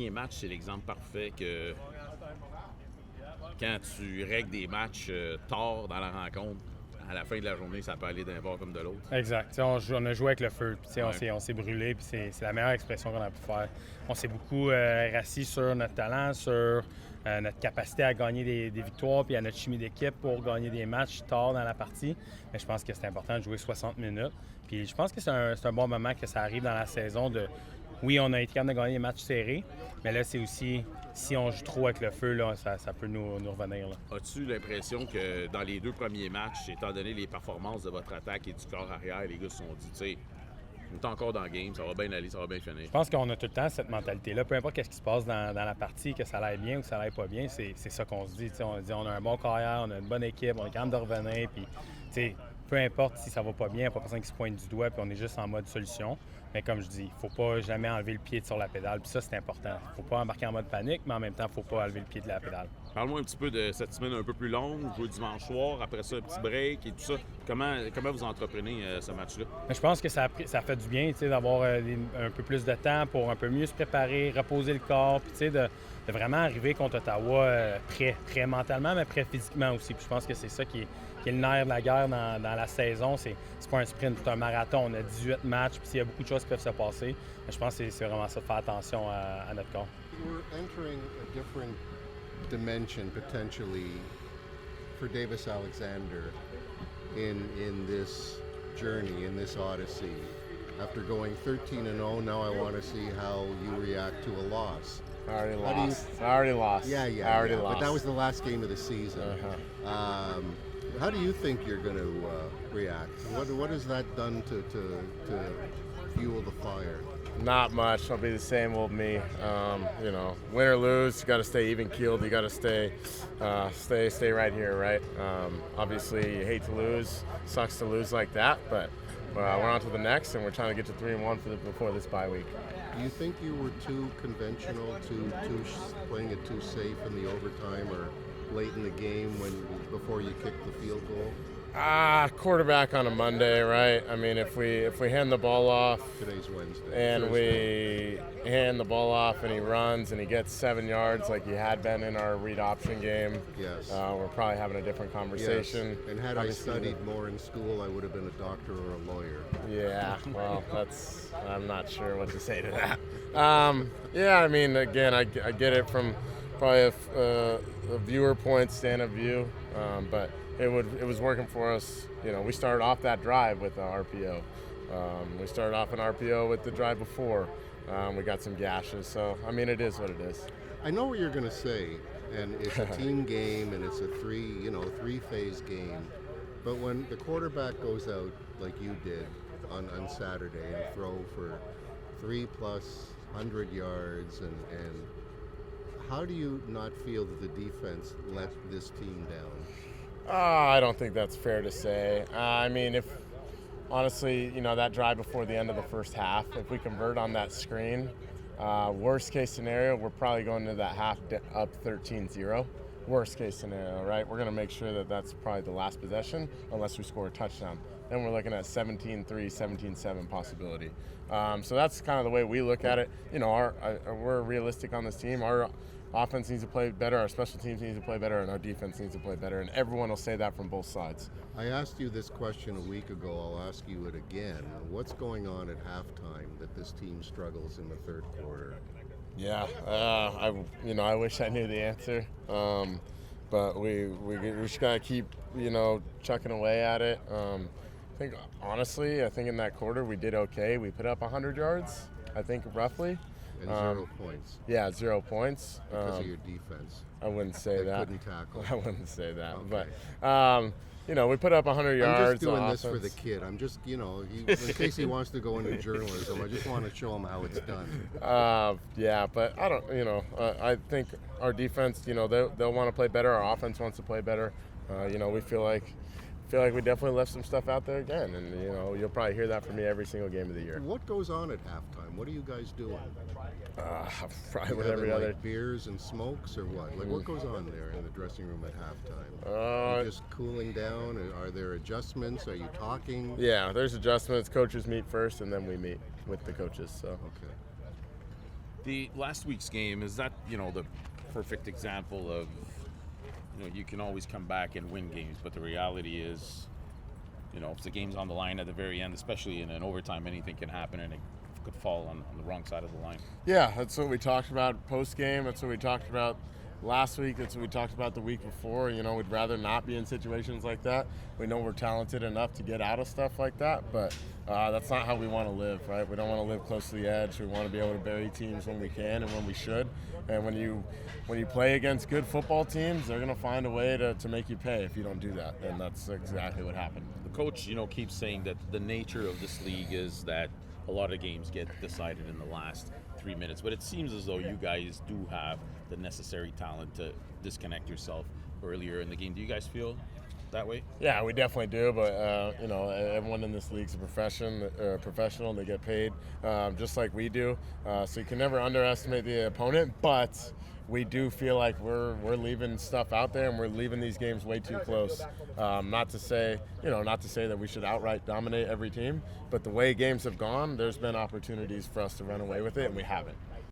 dernier match, c'est l'exemple parfait que quand tu règles des matchs tard dans la rencontre, à la fin de la journée, ça peut aller d'un bord comme de l'autre. Exact. On a joué avec le feu, puis on s'est brûlé, puis c'est la meilleure expression qu'on a pu faire. On s'est beaucoup rassis sur notre talent, sur notre capacité à gagner des victoires, puis à notre chimie d'équipe pour gagner des matchs tard dans la partie. Mais je pense que c'est important de jouer 60 minutes. Puis je pense que c'est un bon moment que ça arrive dans la saison de... Oui, on a été capable de gagner des matchs serrés, mais là, c'est aussi, si on joue trop avec le feu, là, ça peut nous revenir. Là. As-tu l'impression que dans les 2 premiers matchs, étant donné les performances de votre attaque et du corps arrière, les gars se sont dit, tu sais, on est encore dans le game, ça va bien aller, ça va bien finir? Je pense qu'on a tout le temps cette mentalité-là. Peu importe ce qui se passe dans la partie, que ça aille bien ou que ça aille pas bien, c'est ça qu'on se dit. On dit on a un bon carrière, on a une bonne équipe, on est capable de revenir. Puis, peu importe si ça va pas bien, il n'y a pas personne qui se pointe du doigt, puis on est juste en mode solution. Mais comme je dis, il ne faut pas jamais enlever le pied sur la pédale. Puis ça, c'est important. Il ne faut pas embarquer en mode panique, mais en même temps, il ne faut pas enlever le pied de la pédale. Parle-moi un petit peu de cette semaine un peu plus longue, jouer dimanche soir, après ça, un petit break et tout ça. Comment vous entreprenez ce match-là? Mais je pense que ça fait du bien d'avoir un peu plus de temps pour un peu mieux se préparer, reposer le corps, puis de vraiment arriver contre Ottawa prêt mentalement, mais prêt physiquement aussi. Puis je pense que c'est ça qui est le nerf de la guerre dans la saison. C'est pas un sprint, c'est un marathon. On a 18 matchs, puis il y a beaucoup de choses qui peuvent se passer. Mais je pense que c'est vraiment ça, de faire attention à notre corps. We're entering a different dimension potentially for Davis Alexander in this journey, in this odyssey. After going 13-0, now I want to see how you react to a loss. I already lost. Yeah. I already lost. But that was the last game of the season. How do you think you're going to react? What has that done to fuel the fire? Not much. It'll be the same old me. Win or lose, you got to stay even keeled. You got to stay right here, right? Obviously, you hate to lose. Sucks to lose like that, but we're on to the next, and we're trying to get to 3-1 before this bye week. Do you think you were too conventional, too playing it too safe in the overtime or late in the game before you kicked the field goal? Quarterback on a Monday, right? I mean, if we hand the ball off, today's Wednesday, and Thursday. we hand the ball off and he runs and he gets 7 yards like he had been in our read option game, yes, we're probably having a different conversation. Yes. And had obviously, I studied more in school, I would have been a doctor or a lawyer. Yeah, well, I'm not sure what to say to that. I mean, again, I get it from probably a viewer point stand of view, but it was working for us. We started off that drive with the RPO. We started off an RPO with the drive before. We got some gashes, so I mean, it is what it is. I know what you're going to say, and it's a team game, and it's a three-phase game. But when the quarterback goes out like you did on Saturday and throw for 3+ 100 yards, and how do you not feel that the defense let this team down? I don't think that's fair to say. I mean, if honestly, that drive before the end of the first half, if we convert on that screen, worst case scenario, we're probably going to that half up 13-0. Worst case scenario, right? We're going to make sure that that's probably the last possession unless we score a touchdown. Then we're looking at 17-3, 17-7 possibility. So that's kind of the way we look at it. We're realistic on this team. Our offense needs to play better, our special teams needs to play better, and our defense needs to play better, and everyone will say that from both sides. I asked you this question a week ago. I'll ask you it again. What's going on at halftime that this team struggles in the third quarter? Yeah, I wish I knew the answer, but we just gotta keep chucking away at it. I think in that quarter we did okay. We put up 100 yards, I think roughly. And 0 points. Yeah, 0 points. Because of your defense. I wouldn't say that. Couldn't tackle. I wouldn't say that. Okay. But, we put up 100 yards. I'm just doing this for the kid. I'm just, in case he wants to go into journalism, I just want to show him how it's done. But I don't, I think our defense, they'll want to play better. Our offense wants to play better. We feel like we definitely left some stuff out there again, and you'll probably hear that from me every single game of the year. What goes on at halftime? What are you guys doing? Probably with every other beers and smokes or what? Like what goes on there in the dressing room at halftime? You're just cooling down? Are there adjustments? Are you talking? Yeah, there's adjustments. Coaches meet first, and then we meet with the coaches. So okay. The last week's game, is that, the perfect example of, you can always come back and win games, but the reality is, if the game's on the line at the very end, especially in an overtime, anything can happen and it could fall on the wrong side of the line. Yeah, that's what we talked about post-game. That's what we talked about last week. That's what we talked about the week before. We'd rather not be in situations like that. We know we're talented enough to get out of stuff like that, but that's not how we want to live, right? We don't want to live close to the edge. We want to be able to bury teams when we can and when we should. And when you play against good football teams, they're going to find a way to make you pay if you don't do that. And that's exactly what happened. The coach, keeps saying that the nature of this league is that a lot of games get decided in the last 3 minutes, but it seems as though you guys do have the necessary talent to disconnect yourself earlier in the game. Do you guys feel that way? Yeah, we definitely do, but everyone in this league's a professional. They get paid just like we do, so you can never underestimate the opponent, but we do feel like we're leaving stuff out there and we're leaving these games way too close. Not to say that we should outright dominate every team, but the way games have gone, there's been opportunities for us to run away with it, and we haven't.